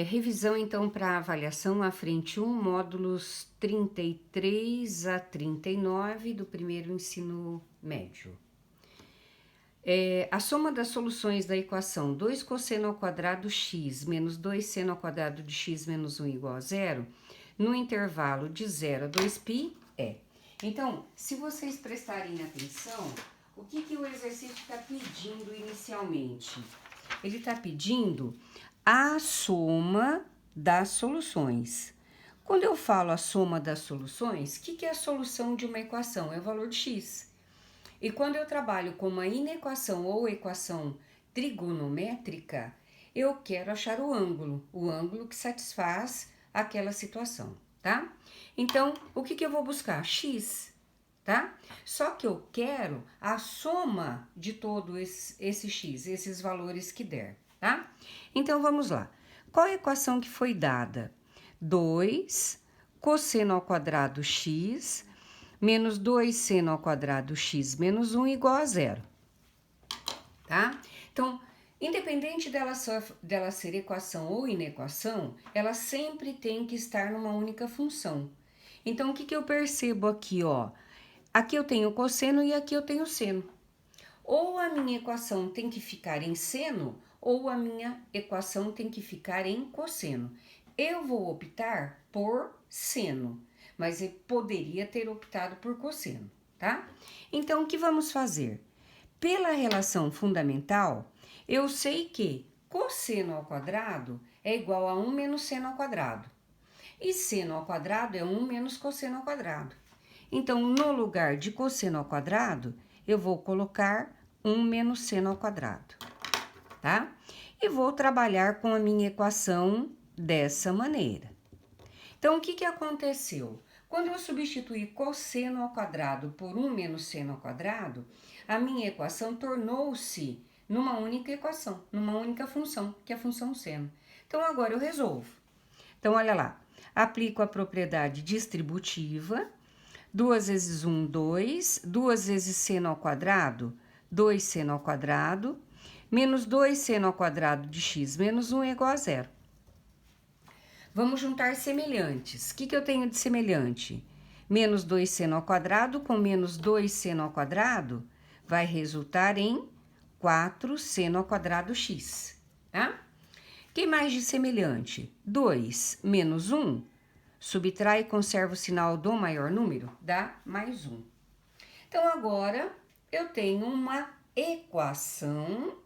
Revisão, então, para avaliação, a frente 1, módulos 33 a 39 do primeiro ensino médio. A soma das soluções da equação 2 cosseno ao quadrado x menos 2 seno ao quadrado de x menos 1 igual a zero, no intervalo de 0 a 2π é. Então, se vocês prestarem atenção, o que o exercício está pedindo inicialmente? Ele está pedindo a soma das soluções. Quando eu falo a soma das soluções, o que é a solução de uma equação? É o valor de x. E quando eu trabalho com uma inequação ou equação trigonométrica, eu quero achar o ângulo que satisfaz aquela situação, tá? Então, o que eu vou buscar? X, tá? Só que eu quero a soma de todo esse x, esses valores que der, tá? Então, vamos lá. Qual a equação que foi dada? 2 cosseno ao quadrado x menos 2 seno ao quadrado x menos 1 igual a zero, tá? Então, independente dela ser equação ou inequação, ela sempre tem que estar numa única função. Então, o que eu percebo aqui, ó? Aqui eu tenho cosseno e aqui eu tenho seno. Ou a minha equação tem que ficar em seno, ou a minha equação tem que ficar em cosseno. Eu vou optar por seno, mas eu poderia ter optado por cosseno, tá? Então, o que vamos fazer? Pela relação fundamental, eu sei que cosseno ao quadrado é igual a 1 menos seno ao quadrado. E seno ao quadrado é 1 menos cosseno ao quadrado. Então, no lugar de cosseno ao quadrado, eu vou colocar 1 menos seno ao quadrado, tá? E vou trabalhar com a minha equação dessa maneira. Então, o que aconteceu? Quando eu substituí cosseno ao quadrado por 1 menos seno ao quadrado, a minha equação tornou-se numa única equação, numa única função, que é a função seno. Então, agora eu resolvo. Então, olha lá. Aplico a propriedade distributiva. 2 vezes 1, 2. 2 vezes seno ao quadrado, 2 seno ao quadrado. Menos 2 seno ao quadrado de x menos 1 é igual a zero. Vamos juntar semelhantes. O que eu tenho de semelhante? Menos 2 seno ao quadrado com menos 2 seno ao quadrado vai resultar em 4 seno ao quadrado x, tá? O que mais de semelhante? 2 menos 1, subtrai e conserva o sinal do maior número, dá mais 1. Então, agora, eu tenho uma equação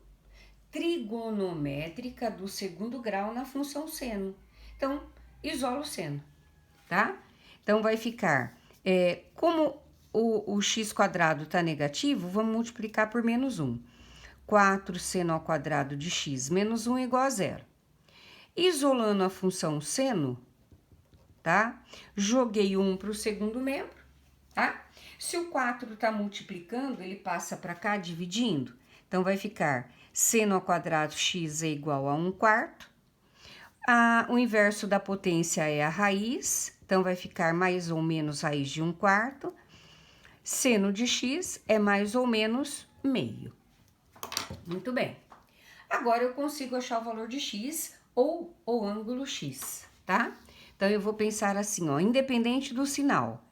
trigonométrica do segundo grau na função seno. Então, isolo o seno, tá? Então, vai ficar, como o x quadrado está negativo, vamos multiplicar por menos 1. 4 seno ao quadrado de x menos 1 igual a zero. Isolando a função seno, tá? Joguei 1 para o segundo membro, tá? Se o 4 está multiplicando, ele passa para cá dividindo. Então, vai ficar seno ao quadrado x é igual a 1 quarto. O inverso da potência é a raiz, então vai ficar mais ou menos raiz de 1 quarto. Seno de x é mais ou menos meio. Muito bem. Agora eu consigo achar o valor de x ou o ângulo x, tá? Então eu vou pensar assim, ó, independente do sinal.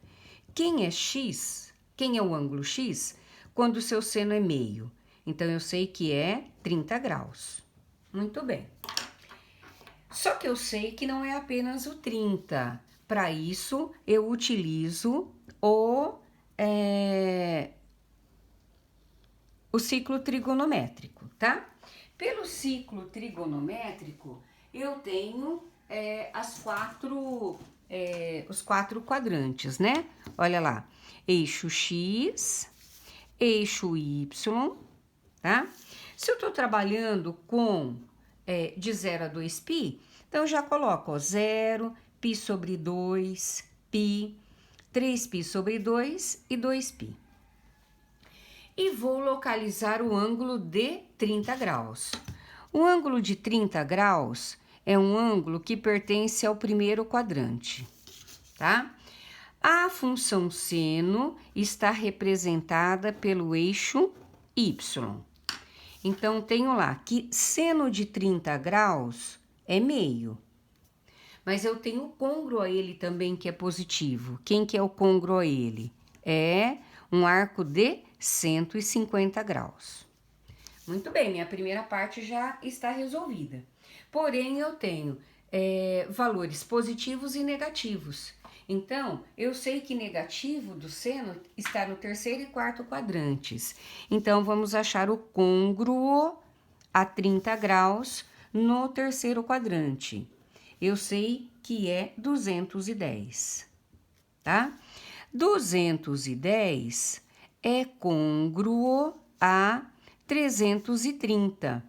Quem é x? Quem é o ângulo x? Quando o seu seno é meio. Então eu sei que é 30 graus. Muito bem. Só que eu sei que não é apenas o 30. Para isso, eu utilizo o ciclo trigonométrico, tá? Pelo ciclo trigonométrico, eu tenho os quatro quadrantes, né? Olha lá, eixo X, eixo Y, tá? Se eu tô trabalhando com de 0 a 2π, então eu já coloco, ó, 0, π sobre 2, π, 3π sobre 2 e 2π. E vou localizar o ângulo de 30 graus. O ângulo de 30 graus é um ângulo que pertence ao primeiro quadrante, tá? A função seno está representada pelo eixo Y. Então, tenho lá que seno de 30 graus é meio. Mas eu tenho o côngruo a ele também, que é positivo. Quem que é o côngruo a ele? É um arco de 150 graus. Muito bem, minha primeira parte já está resolvida. Porém, eu tenho valores positivos e negativos. Então, eu sei que negativo do seno está no terceiro e quarto quadrantes. Então, vamos achar o côngruo a 30 graus no terceiro quadrante. Eu sei que é 210, tá? 210 é côngruo a 330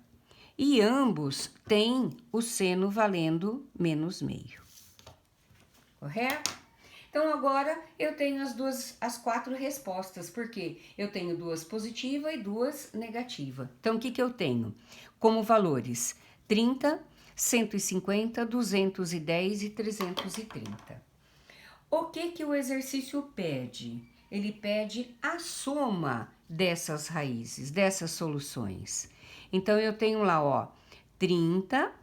e ambos têm o seno valendo menos meio. Correto? Então, agora eu tenho as 4 respostas, porque eu tenho 2 positivas e 2 negativas. Então, o que eu tenho? Como valores 30, 150, 210 e 330. O que o exercício pede? Ele pede a soma dessas raízes, dessas soluções. Então, eu tenho lá, ó, 30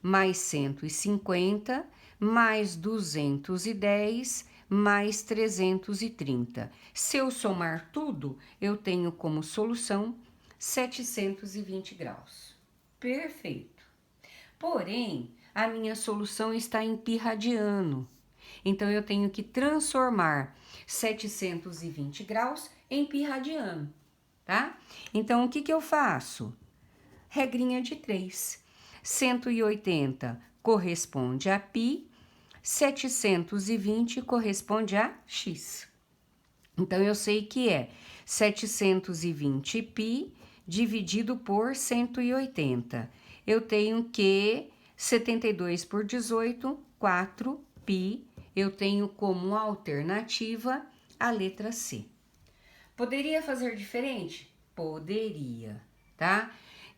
mais 150 mais 210 mais 330. Se eu somar tudo, eu tenho como solução 720 graus. Perfeito. Porém, a minha solução está em π radiano. Então, eu tenho que transformar 720 graus em π radiano, tá? Então, o que eu faço? Regrinha de 3. 180 corresponde a π, 720 corresponde a x. Então, eu sei que é 720π dividido por 180. Eu tenho que 72 por 18, 4π. Eu tenho como alternativa a letra C. Poderia fazer diferente? Poderia, tá?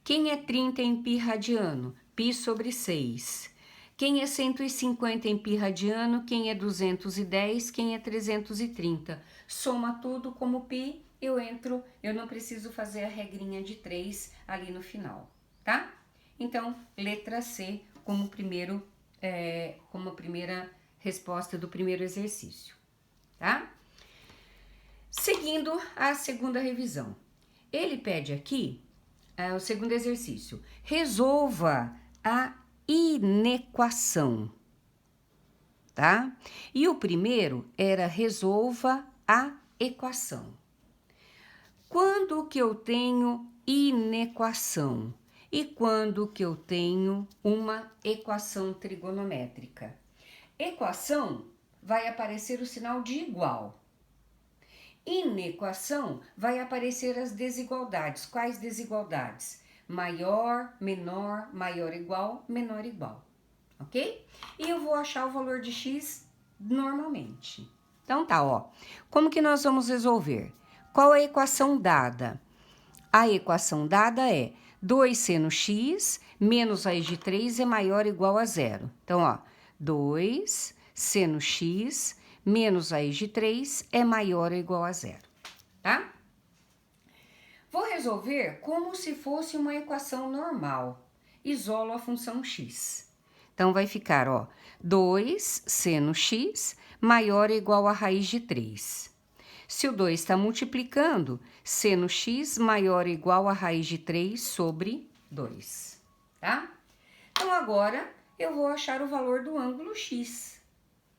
Quem é 30 em π radiano? π sobre 6. Quem é 150 em π radiano? Quem é 210? Quem é 330? Soma tudo como π, eu não preciso fazer a regrinha de 3 ali no final, tá? Então, letra C como primeira resposta do primeiro exercício, tá? Seguindo a segunda revisão. Ele pede aqui, o segundo exercício, resolva a inequação, tá? E o primeiro era resolva a equação. Quando que eu tenho inequação? E quando que eu tenho uma equação trigonométrica? Equação vai aparecer o sinal de igual. Inequação vai aparecer as desigualdades. Quais desigualdades? Maior, menor, maior igual, menor igual. Ok? E eu vou achar o valor de x normalmente. Então tá, ó. Como que nós vamos resolver? Qual é a equação dada? A equação dada é 2 seno x menos raiz de 3 é maior ou igual a zero. Então, ó, 2 seno x menos raiz de 3 é maior ou igual a zero, tá? Vou resolver como se fosse uma equação normal. Isolo a função x. Então, vai ficar, ó, 2 seno x maior ou igual a raiz de 3. Se o 2 está multiplicando, seno x maior ou igual a raiz de 3 sobre 2, tá? Então, agora, eu vou achar o valor do ângulo x,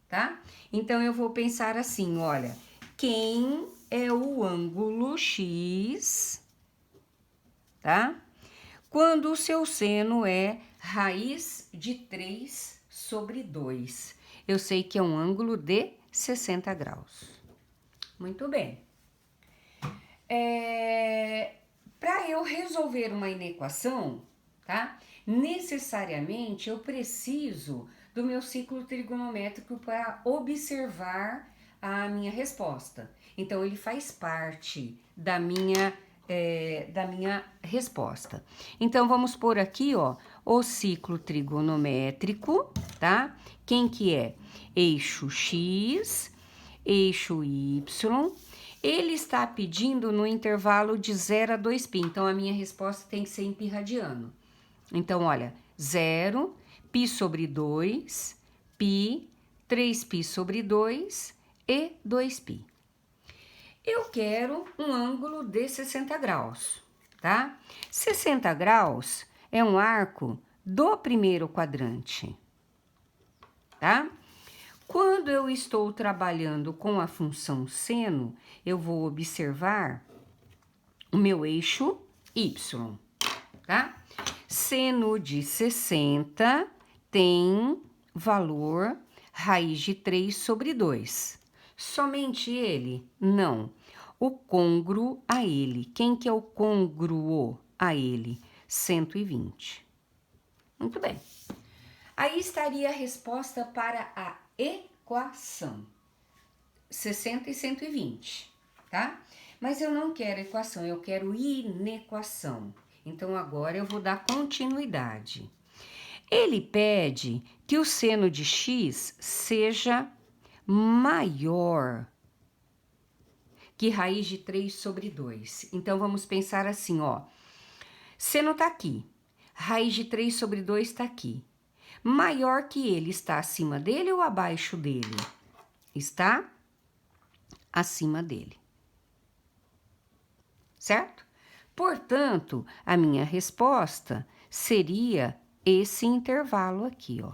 tá? Então, eu vou pensar assim, olha, quem é o ângulo x, tá? Quando o seu seno é raiz de 3 sobre 2. Eu sei que é um ângulo de 60 graus. Muito bem. Para eu resolver uma inequação, tá? Necessariamente eu preciso do meu ciclo trigonométrico para observar a minha resposta. Então, ele faz parte da minha resposta. Então, vamos pôr aqui, ó, o ciclo trigonométrico, tá? Quem que é? Eixo X, eixo Y. Ele está pedindo no intervalo de 0 a 2π. Então, a minha resposta tem que ser em π radiano. Então, olha, 0, π π sobre 2, π, 3π sobre 2 e 2π. Eu quero um ângulo de 60 graus, tá? 60 graus é um arco do primeiro quadrante, tá? Quando eu estou trabalhando com a função seno, eu vou observar o meu eixo y, tá? Seno de 60 tem valor raiz de 3 sobre 2. Somente ele? Não. O côngruo a ele. Quem que é o côngruo a ele? 120. Muito bem. Aí estaria a resposta para a equação. 60 e 120, tá? Mas eu não quero equação, eu quero inequação. Então, agora eu vou dar continuidade. Ele pede que o seno de x seja maior que raiz de 3 sobre 2. Então, vamos pensar assim, ó. Seno tá aqui, raiz de 3 sobre 2 tá aqui. Maior que ele, está acima dele ou abaixo dele? Está acima dele. Certo? Portanto, a minha resposta seria esse intervalo aqui, ó.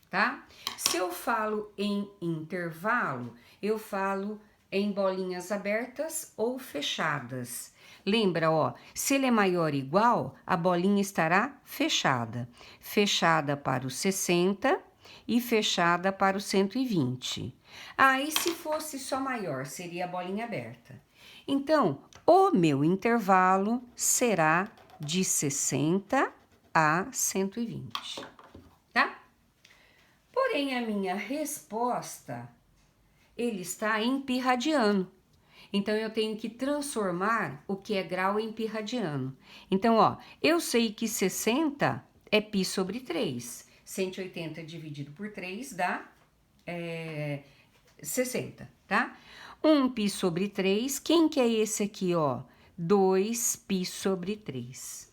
Tá? Se eu falo em intervalo, eu falo em bolinhas abertas ou fechadas. Lembra, ó, se ele é maior ou igual, a bolinha estará fechada. Fechada para o 60 e fechada para o 120. Ah, e se fosse só maior, seria a bolinha aberta. Então, o meu intervalo será de 60 a 120, tá? Porém, a minha resposta, ele está em pi radiano. Então, eu tenho que transformar o que é grau em pi radiano. Então, ó, eu sei que 60 é pi sobre 3. 180 dividido por 3 dá 60, tá? 1 pi sobre 3, quem que é esse aqui, ó? 2 pi sobre 3,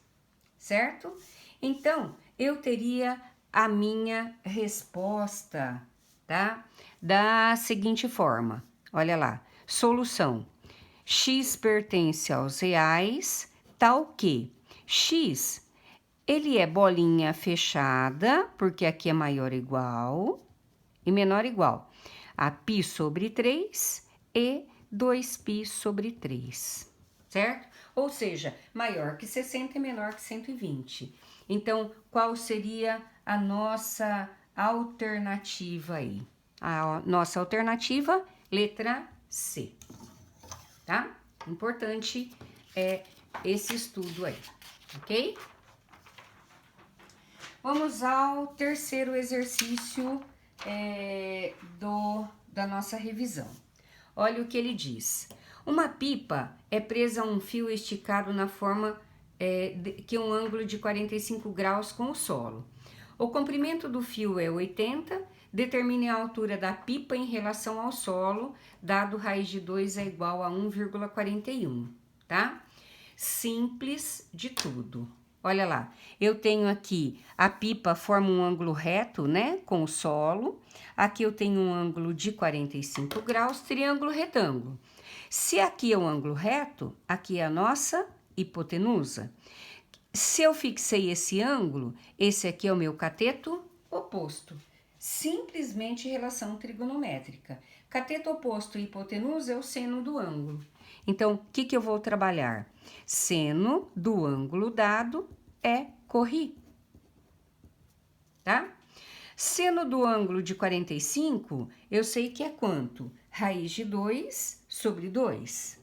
certo? Então, eu teria a minha resposta, tá? Da seguinte forma, olha lá, solução. X pertence aos reais, tal que x, ele é bolinha fechada, porque aqui é maior ou igual, e menor ou igual a π sobre 3 e 2π sobre 3, certo? Ou seja, maior que 60 e menor que 120. Então, qual seria a nossa alternativa aí? A nossa alternativa, letra C, tá? Importante é esse estudo aí, ok? Vamos ao terceiro exercício da nossa revisão. Olha o que ele diz. Uma pipa é presa a um fio esticado na forma que um ângulo de 45 graus com o solo. O comprimento do fio é 80, determine a altura da pipa em relação ao solo, dado raiz de 2 é igual a 1,41, tá? Simples de tudo. Olha lá, eu tenho aqui, a pipa forma um ângulo reto, né, com o solo. Aqui eu tenho um ângulo de 45 graus, triângulo retângulo. Se aqui é um ângulo reto, aqui é a nossa hipotenusa. Se eu fixei esse ângulo, esse aqui é o meu cateto oposto. Simplesmente relação trigonométrica. Cateto oposto e hipotenusa é o seno do ângulo. Então, o que eu vou trabalhar? Seno do ângulo dado é corri, tá? Seno do ângulo de 45, eu sei que é quanto? Raiz de 2 sobre 2.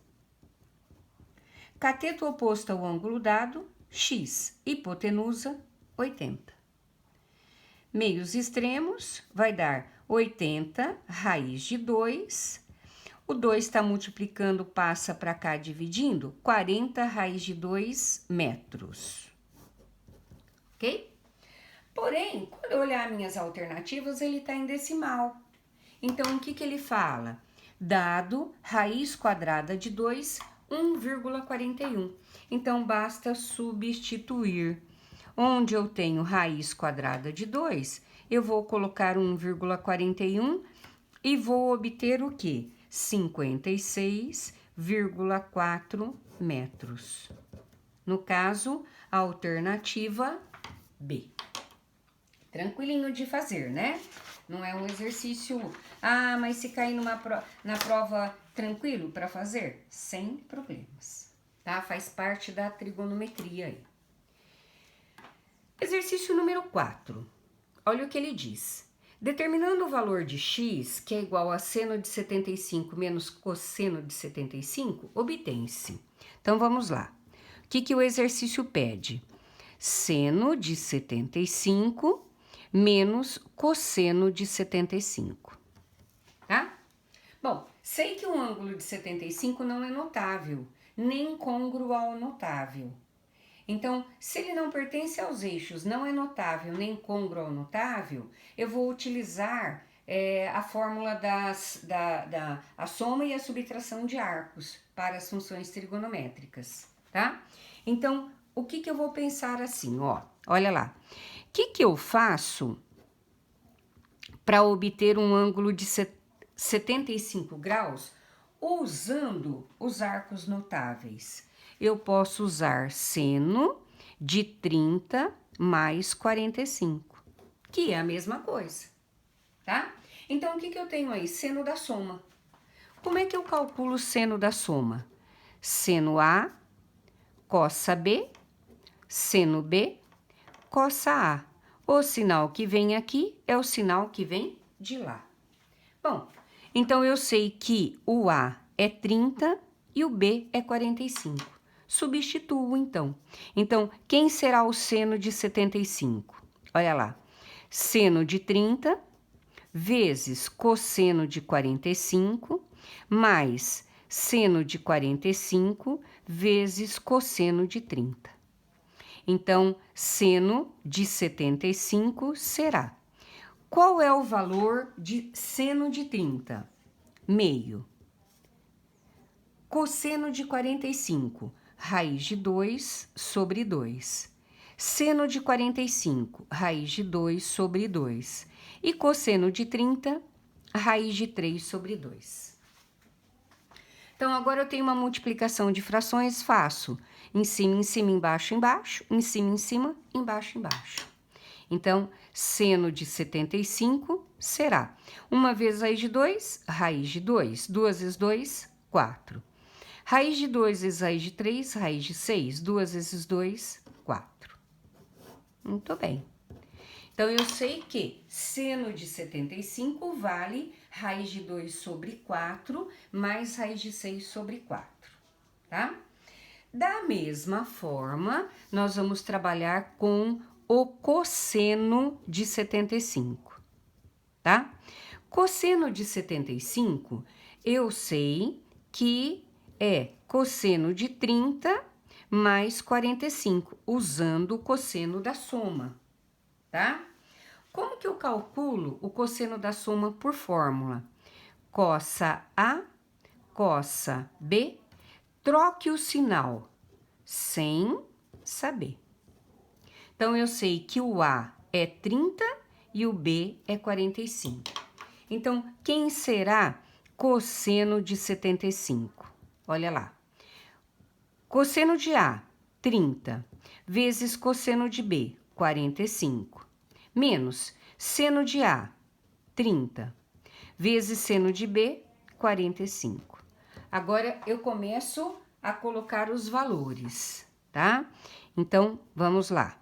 Cateto oposto ao ângulo dado, x. Hipotenusa, 80. Meios extremos, vai dar 80, raiz de 2. O 2 está multiplicando, passa para cá dividindo, 40 raiz de 2 metros. Ok? Porém, quando eu olhar minhas alternativas, ele está em decimal. Então, o que ele fala? Dado raiz quadrada de 2, 1,41. Então, basta substituir onde eu tenho raiz quadrada de 2, eu vou colocar 1,41 e vou obter o quê? 56,4 metros. No caso, a alternativa B. Tranquilinho de fazer, né? Não é um exercício... Ah, mas se cair na prova tranquilo para fazer? Sem problemas, tá? Faz parte da trigonometria aí. Exercício número 4. Olha o que ele diz. Determinando o valor de x, que é igual a seno de 75 menos cosseno de 75, obtém-se. Então, vamos lá. O que o exercício pede? Seno de 75 menos cosseno de 75, tá? Bom, sei que o ângulo de 75 não é notável, nem côngruo ao notável. Então, se ele não pertence aos eixos, não é notável, nem côngruo ao notável, eu vou utilizar a fórmula a soma e a subtração de arcos para as funções trigonométricas, tá? Então, o que eu vou pensar assim, ó, olha lá. O que eu faço para obter um ângulo de 75 graus usando os arcos notáveis? Eu posso usar seno de 30 mais 45, que é a mesma coisa, tá? Então, o que eu tenho aí? Seno da soma. Como é que eu calculo o seno da soma? Seno A, cossa B, seno B, cossa A. O sinal que vem aqui é o sinal que vem de lá. Bom, então eu sei que o A é 30 e o B é 45. Substituo, então. Então, quem será o seno de 75? Olha lá. Seno de 30 vezes cosseno de 45 mais seno de 45 vezes cosseno de 30. Então, seno de 75 será. Qual é o valor de seno de 30? Meio. Cosseno de 45, raiz de 2 sobre 2. Seno de 45, raiz de 2 sobre 2. E cosseno de 30, raiz de 3 sobre 2. Então, agora eu tenho uma multiplicação de frações, faço em cima, embaixo, embaixo, em cima, embaixo, embaixo. Então, seno de 75 será 1 vezes raiz de 2, raiz de 2. 2 vezes 2, 4. Raiz de 2 vezes raiz de 3, raiz de 6. 2 vezes 2, 4. Muito bem. Então, eu sei que seno de 75 vale raiz de 2 sobre 4 mais raiz de 6 sobre 4, tá? Da mesma forma, nós vamos trabalhar com o cosseno de 75, tá? Cosseno de 75, eu sei que é cosseno de 30 mais 45, usando o cosseno da soma, tá? Como que eu calculo o cosseno da soma por fórmula? Cossa A, cossa B, troque o sinal sem saber. Então, eu sei que o A é 30 e o B é 45. Então, quem será cosseno de 75? Olha lá. Cosseno de A, 30, vezes cosseno de B, 45, menos seno de A, 30, vezes seno de B, 45. Agora, eu começo a colocar os valores, tá? Então, vamos lá.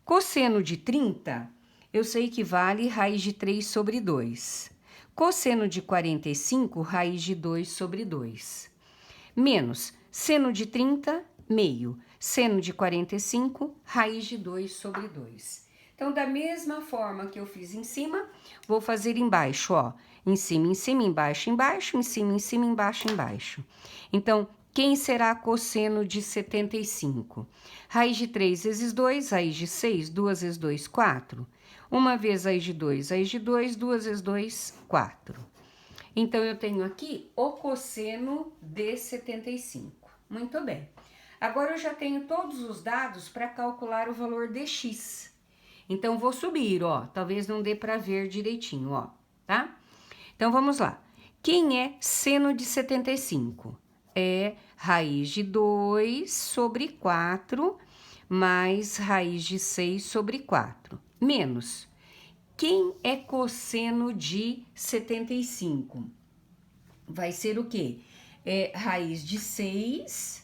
Cosseno de 30, eu sei que vale raiz de 3 sobre 2. Cosseno de 45, raiz de 2 sobre 2. Menos seno de 30, meio. Seno de 45, raiz de 2 sobre 2. Então, da mesma forma que eu fiz em cima, vou fazer embaixo, ó. Em cima, embaixo, embaixo, em cima, embaixo, embaixo. Então, quem será cosseno de 75? Raiz de 3 vezes 2, raiz de 6, 2 vezes 2, 4. 1 vez raiz de 2, 2 vezes 2, 4. Então, eu tenho aqui o cosseno de 75. Muito bem. Agora eu já tenho todos os dados para calcular o valor de x. Então, vou subir, ó. Talvez não dê para ver direitinho, ó, tá? Então, vamos lá. Quem é seno de 75? É raiz de 2 sobre 4 mais raiz de 6 sobre 4. Menos. Quem é cosseno de 75? Vai ser o quê? Raiz de 6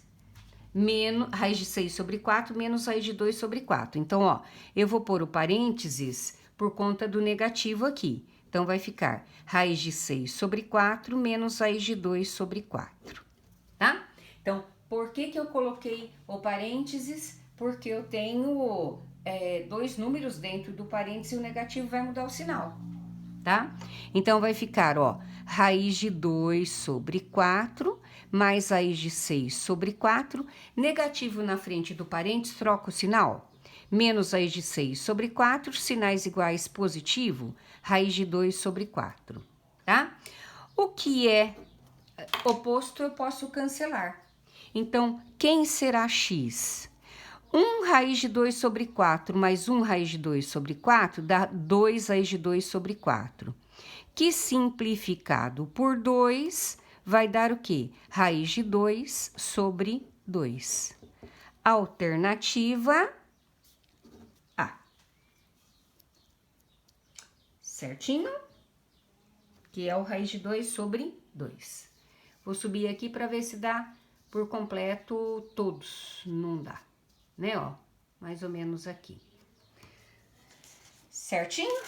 menos raiz de 6 sobre 4 menos raiz de 2 sobre 4. Então, ó, eu vou pôr o parênteses por conta do negativo aqui. Então, vai ficar raiz de 6 sobre 4 menos raiz de 2 sobre 4, tá? Então, por que eu coloquei o parênteses? Porque eu tenho dois números dentro do parênteses e o negativo vai mudar o sinal, tá? Então, vai ficar, ó, raiz de 2 sobre 4, mais raiz de 6 sobre 4, negativo na frente do parênteses, troca o sinal. Menos raiz de 6 sobre 4, sinais iguais positivo, raiz de 2 sobre 4, tá? O que é oposto eu posso cancelar. Então, quem será x? 1 raiz de 2 sobre 4 mais 1 raiz de 2 sobre 4 dá 2 raiz de 2 sobre 4. Que simplificado por 2 vai dar o quê? Raiz de 2 sobre 2. Alternativa A. Certinho? Que é o raiz de 2 sobre 2. Vou subir aqui para ver se dá por completo todos. Não dá, né? Ó, mais ou menos aqui. Certinho?